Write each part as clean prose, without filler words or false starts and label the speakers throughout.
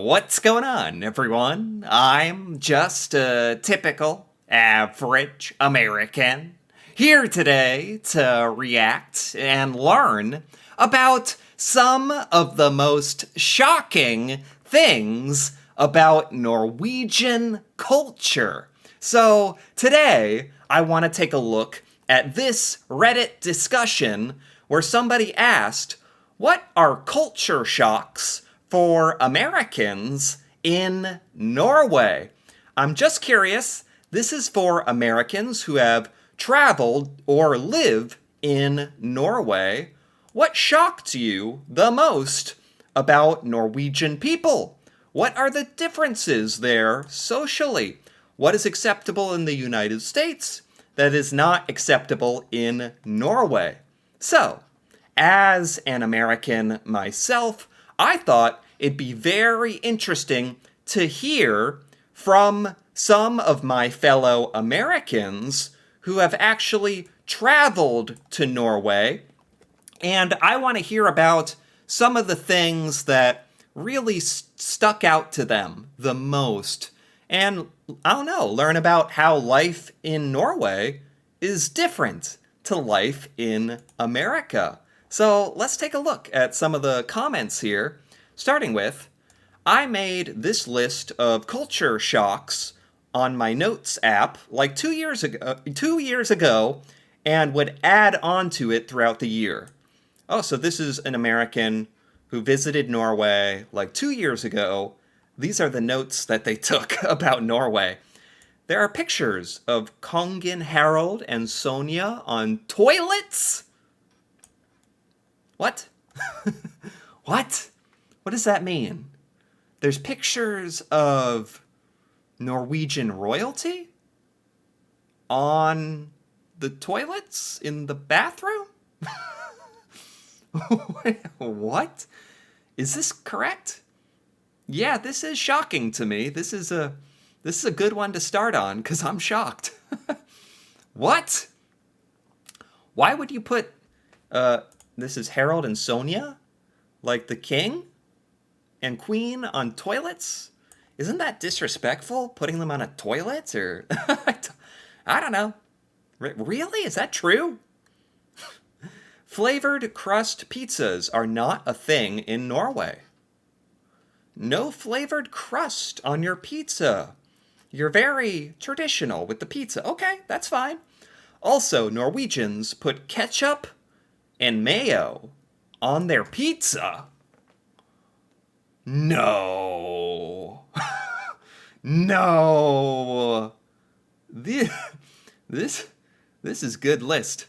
Speaker 1: What's going on, everyone? I'm just a typical, average American here today to react and learn about some of the most shocking things about Norwegian culture. So, today, I want to take a look at this Reddit discussion where somebody asked, what are culture shocks for Americans in Norway? I'm just curious. This is for Americans who have traveled or live in Norway. What shocked you the most about Norwegian people? What are the differences there socially? What is acceptable in the United States that is not acceptable in Norway? So, as an American myself, I thought it'd be very interesting to hear from some of my fellow Americans who have actually traveled to Norway. And I want to hear about some of the things that really stuck out to them the most. And I don't know, learn about how life in Norway is different to life in America. So let's take a look at some of the comments here, starting with, I made this list of culture shocks on my notes app like 2 years ago and would add on to it throughout the year. Oh, so this is an American who visited Norway like 2 years ago. These are the notes that they took about Norway. There are pictures of Kongen Harold and Sonia on toilets. What? What? What does that mean? There's pictures of Norwegian royalty on the toilets in the bathroom? What? Is this correct? Yeah, this is shocking to me. This is a good one to start on because I'm shocked. What? Why would you put this is Harold and Sonia, like the king and queen on toilets? Isn't that disrespectful, putting them on a toilet? Or I don't know. Really? Is that true? Flavored crust pizzas are not a thing in Norway. No flavored crust on your pizza. You're very traditional with the pizza. Okay, that's fine. Also, Norwegians put ketchup and mayo on their pizza. No. No. This, this this is good list.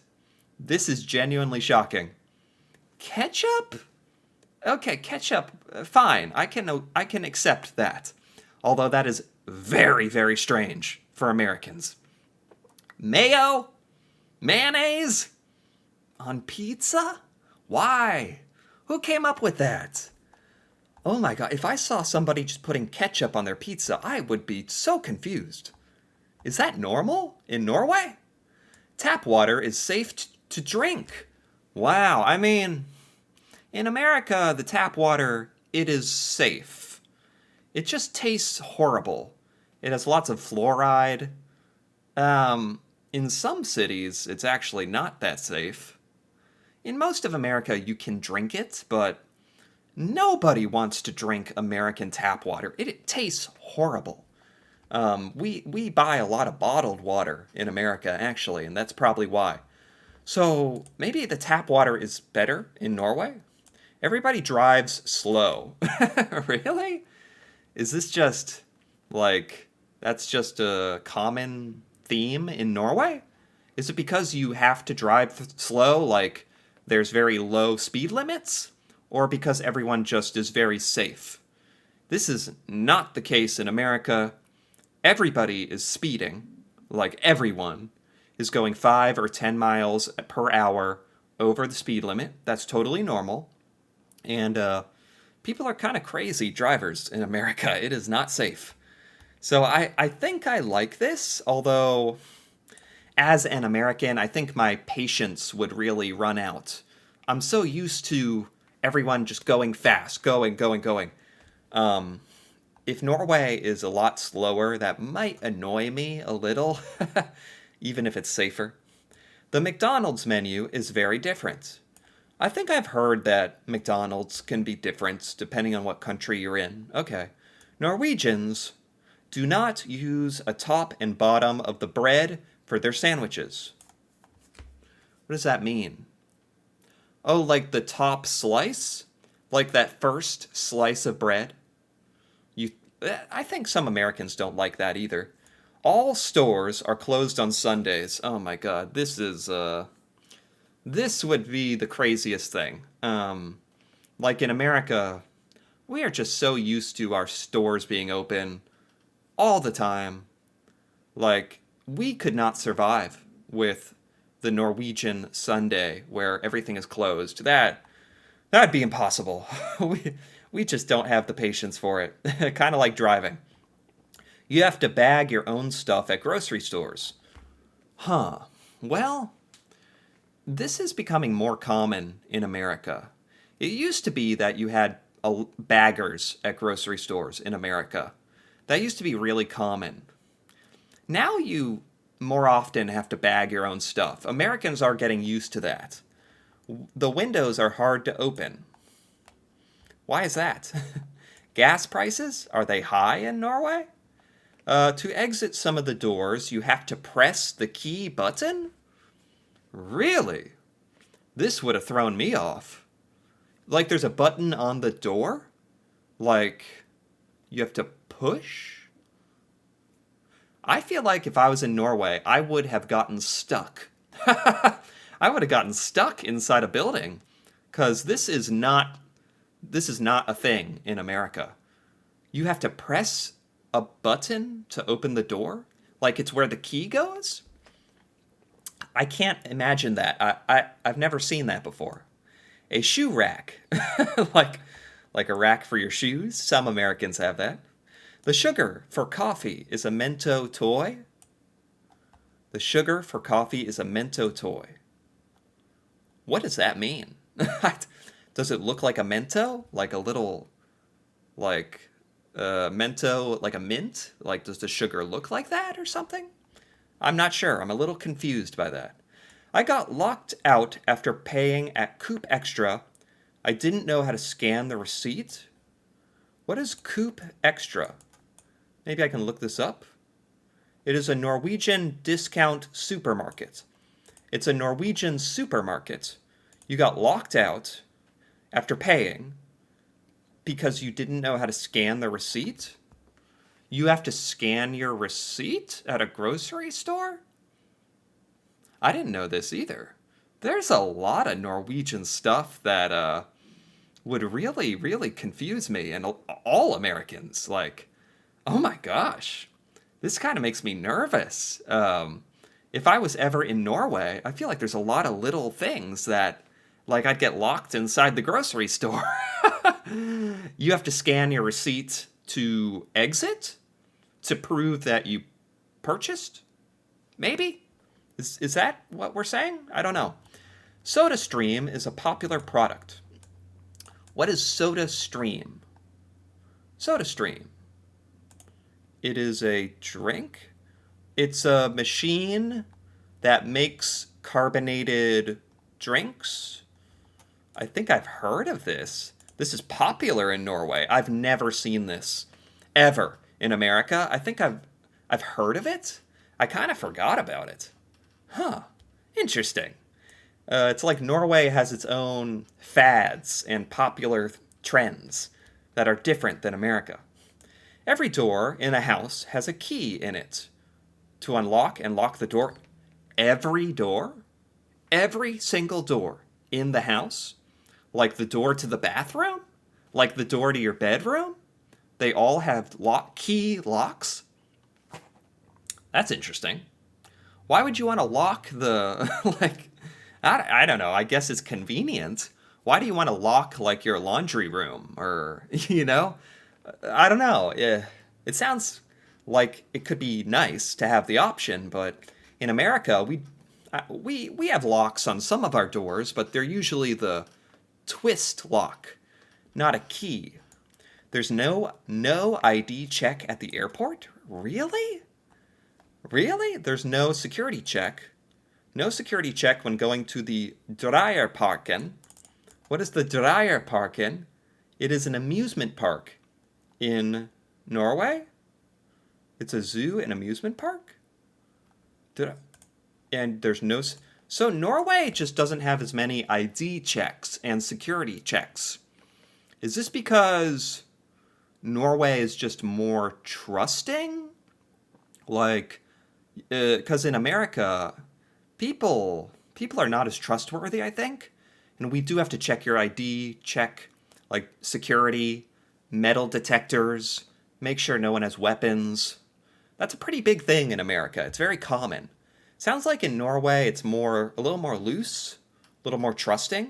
Speaker 1: This is genuinely shocking. Ketchup? Okay, ketchup, fine. I can accept that. Although that is very, very strange for Americans. Mayo? Mayonnaise? On pizza? Why? Who came up with that? Oh my god, if I saw somebody just putting ketchup on their pizza, I would be so confused. Is that normal in Norway? Tap water is safe to drink. Wow, I mean, in America, the tap water, it is safe. It just tastes horrible. It has lots of fluoride. In some cities, it's actually not that safe. In most of America, you can drink it, but nobody wants to drink American tap water. It tastes horrible. We buy a lot of bottled water in America, actually, and that's probably why. So maybe the tap water is better in Norway? Everybody drives slow. Really? Is this just like that's just a common theme in Norway? Is it because you have to drive slow, like there's very low speed limits? Or because everyone just is very safe? This is not the case in America. Everybody is speeding, like everyone is going 5 or 10 miles per hour over the speed limit. That's totally normal. And people are kind of crazy drivers in America. It is not safe. So I think I like this, although as an American, I think my patience would really run out. I'm so used to everyone just going fast, going. if Norway is a lot slower, that might annoy me a little, even if it's safer. The McDonald's menu is very different. I think I've heard that McDonald's can be different depending on what country you're in. Okay. Norwegians do not use a top and bottom of the bread for their sandwiches. What does that mean? Oh, like the top slice? Like that first slice of bread? You, I think some Americans don't like that either. All stores are closed on Sundays. Oh my God, this would be the craziest thing. Like in America, we are just so used to our stores being open all the time. Like, we could not survive with the Norwegian Sunday where everything is closed. That'd be impossible. We just don't have the patience for it. Kind of like driving. You have to bag your own stuff at grocery stores. Huh. Well, this is becoming more common in America. It used to be that you had baggers at grocery stores in America. That used to be really common. Now you more often have to bag your own stuff. Americans are getting used to that. The windows are hard to open. Why is that? Gas prices? Are they high in Norway? To exit some of the doors, you have to press the key button? Really? This would have thrown me off. Like there's a button on the door? Like you have to push? I feel like if I was in Norway, I would have gotten stuck. I would have gotten stuck inside a building because this is not a thing in America. You have to press a button to open the door? Like it's where the key goes? I can't imagine that. I've never seen that before. A shoe rack. like a rack for your shoes. Some Americans have that. The sugar for coffee is a Mento toy. The sugar for coffee is a Mento toy. What does that mean? Does it look like a Mento? Like a little, Mento, like a mint? Like, does the sugar look like that or something? I'm not sure. I'm a little confused by that. I got locked out after paying at Coop Extra. I didn't know how to scan the receipt. What is Coop Extra? Maybe I can look this up. It is a Norwegian discount supermarket. It's a Norwegian supermarket. You got locked out after paying because you didn't know how to scan the receipt? You have to scan your receipt at a grocery store? I didn't know this either. There's a lot of Norwegian stuff that would really, really confuse me and all Americans. Like, oh my gosh, this kind of makes me nervous. If I was ever in Norway, I feel like there's a lot of little things that, like, I'd get locked inside the grocery store. You have to scan your receipt to exit to prove that you purchased? Maybe? Is that what we're saying? I don't know. SodaStream is a popular product. What is SodaStream? SodaStream. It is a drink. It's a machine that makes carbonated drinks. I think I've heard of this. This is popular in Norway. I've never seen this ever in America. I think I've heard of it. I kind of forgot about it. Huh. Interesting. It's like Norway has its own fads and popular trends that are different than America. Every door in a house has a key in it to unlock and lock the door. Every door? Every single door in the house? Like the door to the bathroom? Like the door to your bedroom? They all have key locks? That's interesting. Why would you want to lock the, I don't know, I guess it's convenient. Why do you want to lock, like, your laundry room? Or, I don't know. It sounds like it could be nice to have the option, but in America, we have locks on some of our doors, but they're usually the twist lock, not a key. There's no ID check at the airport? Really? Really? There's no security check. No security check when going to the Dreierparken. What is the Dreierparken? It is an amusement park in Norway. It's a zoo and amusement park? And there's no... So Norway just doesn't have as many ID checks and security checks. Is this because Norway is just more trusting? Like, because in America, people are not as trustworthy, I think. And we do have to check your ID, check, like, security, metal detectors, make sure no one has weapons. That's a pretty big thing in America. It's very common. Sounds like in Norway it's a little more loose, a little more trusting.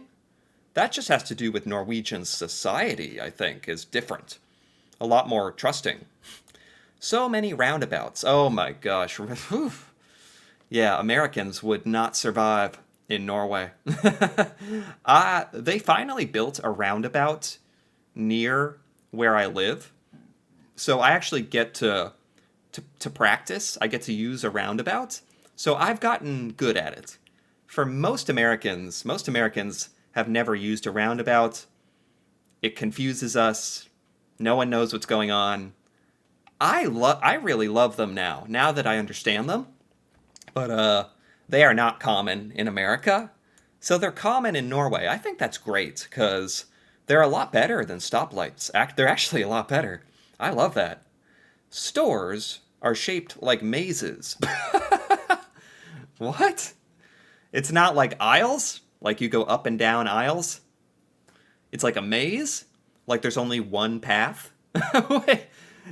Speaker 1: That just has to do with Norwegian society, I think, is different. A lot more trusting. So many roundabouts. Oh my gosh. Yeah, Americans would not survive in Norway. They finally built a roundabout near where I live. So I actually get to practice. I get to use a roundabout. So I've gotten good at it. For most Americans have never used a roundabout. It confuses us. No one knows what's going on. I really love them now that I understand them. But they are not common in America. So they're common in Norway. I think that's great because they're a lot better than stoplights. They're actually a lot better. I love that. Stores are shaped like mazes. What? It's not like aisles? Like you go up and down aisles? It's like a maze? Like there's only one path? Wait,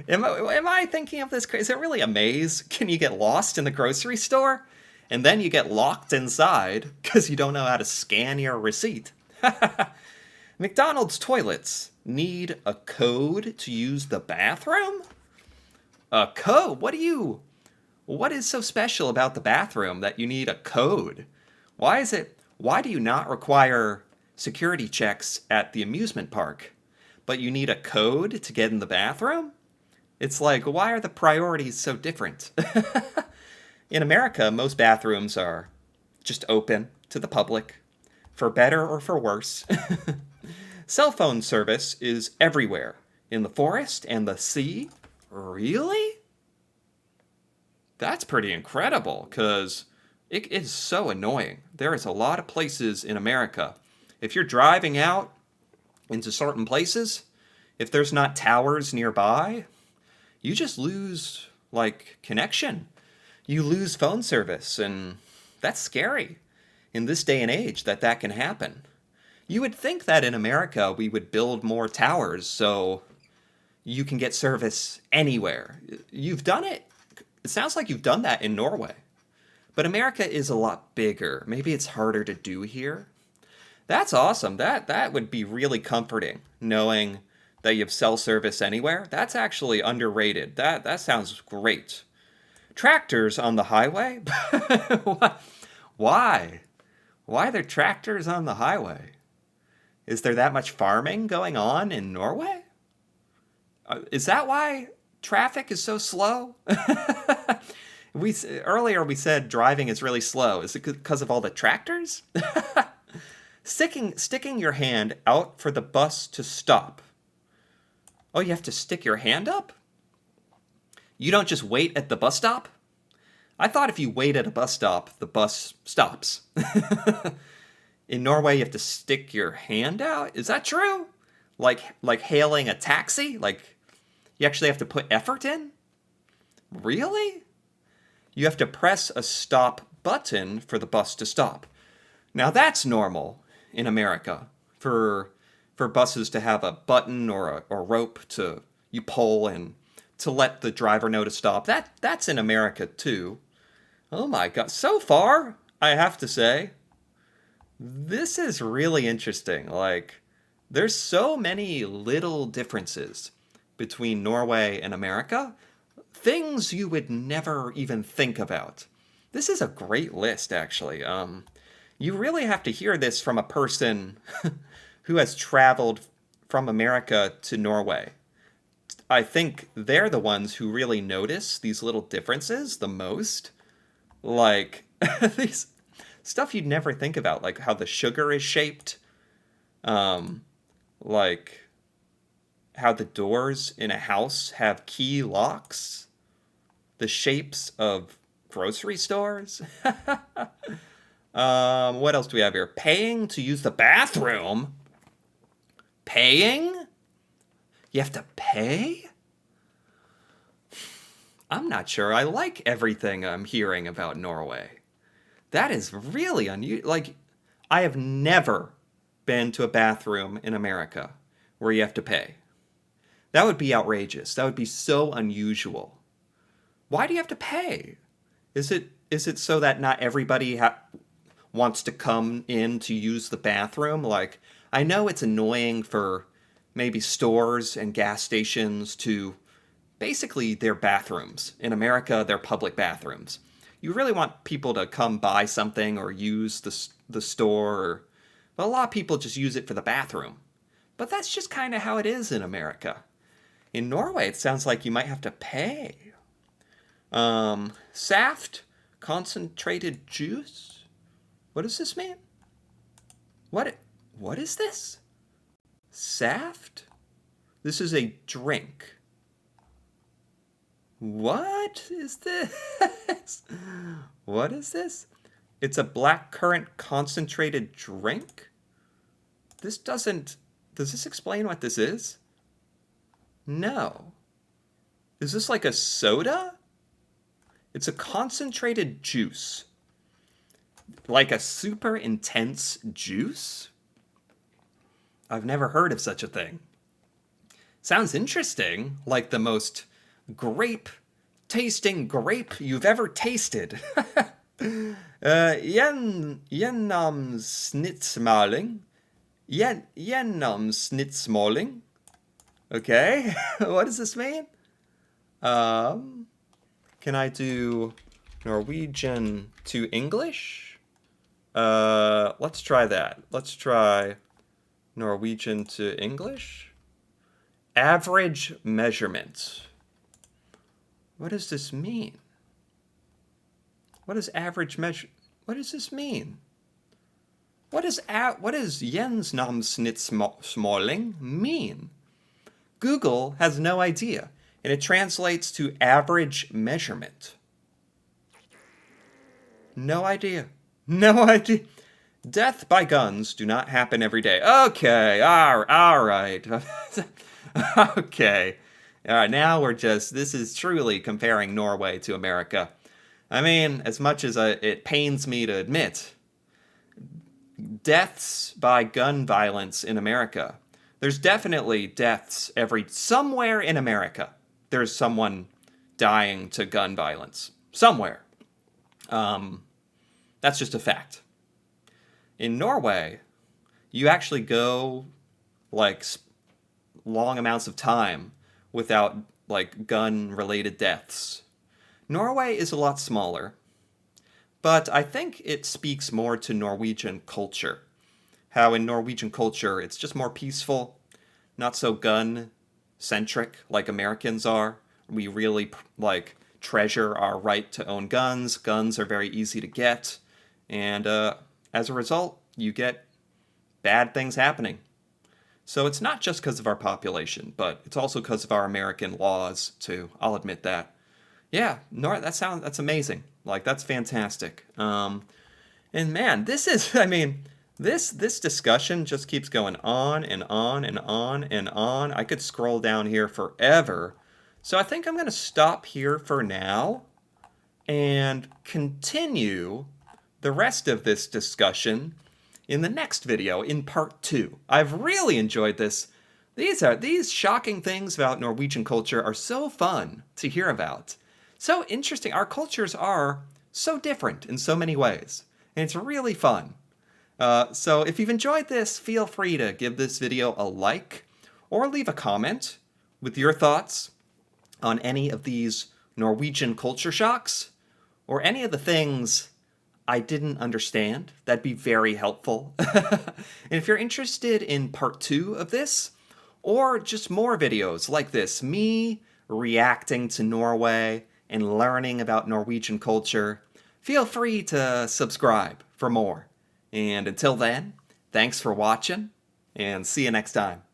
Speaker 1: am I thinking of this crazy? Is it really a maze? Can you get lost in the grocery store? And then you get locked inside because you don't know how to scan your receipt. McDonald's toilets need a code to use the bathroom? A code? What is so special about the bathroom that you need a code? Why do you not require security checks at the amusement park, but you need a code to get in the bathroom? It's like, why are the priorities so different? In America, most bathrooms are just open to the public, for better or for worse. Cell phone service is everywhere, in the forest and the sea. Really? That's pretty incredible, because it is so annoying. There is a lot of places in America. If you're driving out into certain places, if there's not towers nearby, you just lose, like, connection. You lose phone service, and that's scary in this day and age that can happen. You would think that in America we would build more towers so you can get service anywhere. You've done it. It sounds like you've done that in Norway. But America is a lot bigger. Maybe it's harder to do here. That's awesome. That would be really comforting, knowing that you have cell service anywhere. That's actually underrated. That sounds great. Tractors on the highway? Why? Why are there tractors on the highway? Is there that much farming going on in Norway? Is that why traffic is so slow? Earlier we said driving is really slow. Is it because of all the tractors? Sticking your hand out for the bus to stop. Oh, you have to stick your hand up? You don't just wait at the bus stop? I thought if you wait at a bus stop, the bus stops. In Norway, you have to stick your hand out? Is that true? Like hailing a taxi? Like, you actually have to put effort in? Really? You have to press a stop button for the bus to stop. Now that's normal in America for buses to have a button or a rope to you pull and to let the driver know to stop. That's in America too. Oh my God. So far, I have to say, this is really interesting. Like, there's so many little differences between Norway and America. Things you would never even think about. This is a great list, actually. You really have to hear this from a person who has traveled from America to Norway. I think they're the ones who really notice these little differences the most. Like, these stuff you'd never think about, like how the sugar is shaped, um, like how the doors in a house have key locks, the shapes of grocery stores. What else do we have here? Paying to use the bathroom. Paying? You have to pay? I'm not sure I like everything I'm hearing about Norway. That is really unusual. Like, I have never been to a bathroom in America where you have to pay. That would be outrageous. That would be so unusual. Why do you have to pay? Is it so that not everybody wants to come in to use the bathroom? Like, I know it's annoying for maybe stores and gas stations to basically their bathrooms. In America, they're public bathrooms. You really want people to come buy something or use the store. But a lot of people just use it for the bathroom. But that's just kind of how it is in America. In Norway, it sounds like you might have to pay. Saft, concentrated juice. What does this mean? What is this? Saft? This is a drink. What is this? What is this? It's a blackcurrant concentrated drink? Does this explain what this is? No. Is this like a soda? It's a concentrated juice. Like a super intense juice? I've never heard of such a thing. Sounds interesting, like the most tasting grape you've ever tasted. Gjennom snittsmaling. Gjennom snittsmåling. Okay, what does this mean? Can I do Norwegian to English? Let's try that. Let's try Norwegian to English. Average measurement. What does this mean? What does average measure? What does this mean? What does gjennomsnittsmåling mean? Google has no idea, and it translates to average measurement. No idea. No idea. Death by guns do not happen every day. Okay, all right. Okay. All right, now this is truly comparing Norway to America. I mean, as much as it pains me to admit, deaths by gun violence in America, there's definitely deaths somewhere in America. There's someone dying to gun violence. Somewhere. That's just a fact. In Norway, you actually go like long amounts of time without like gun-related deaths. Norway is a lot smaller, but I think it speaks more to Norwegian culture. How in Norwegian culture, it's just more peaceful, not so gun-centric like Americans are. We really treasure our right to own guns. Guns are very easy to get, and as a result, you get bad things happening. So it's not just because of our population, but it's also because of our American laws too. I'll admit that. Yeah, that's amazing. Like, that's fantastic. And man, this discussion just keeps going on and on and on and on. I could scroll down here forever. So I think I'm going to stop here for now and continue the rest of this discussion in the next video, in part 2. I've really enjoyed this. These shocking things about Norwegian culture are so fun to hear about. So interesting. Our cultures are so different in so many ways. And it's really fun. So if you've enjoyed this, feel free to give this video a like or leave a comment with your thoughts on any of these Norwegian culture shocks or any of the things I didn't understand. That'd be very helpful. And if you're interested in part 2 of this, or just more videos like this, me reacting to Norway and learning about Norwegian culture, feel free to subscribe for more. And until then, thanks for watching, and see you next time.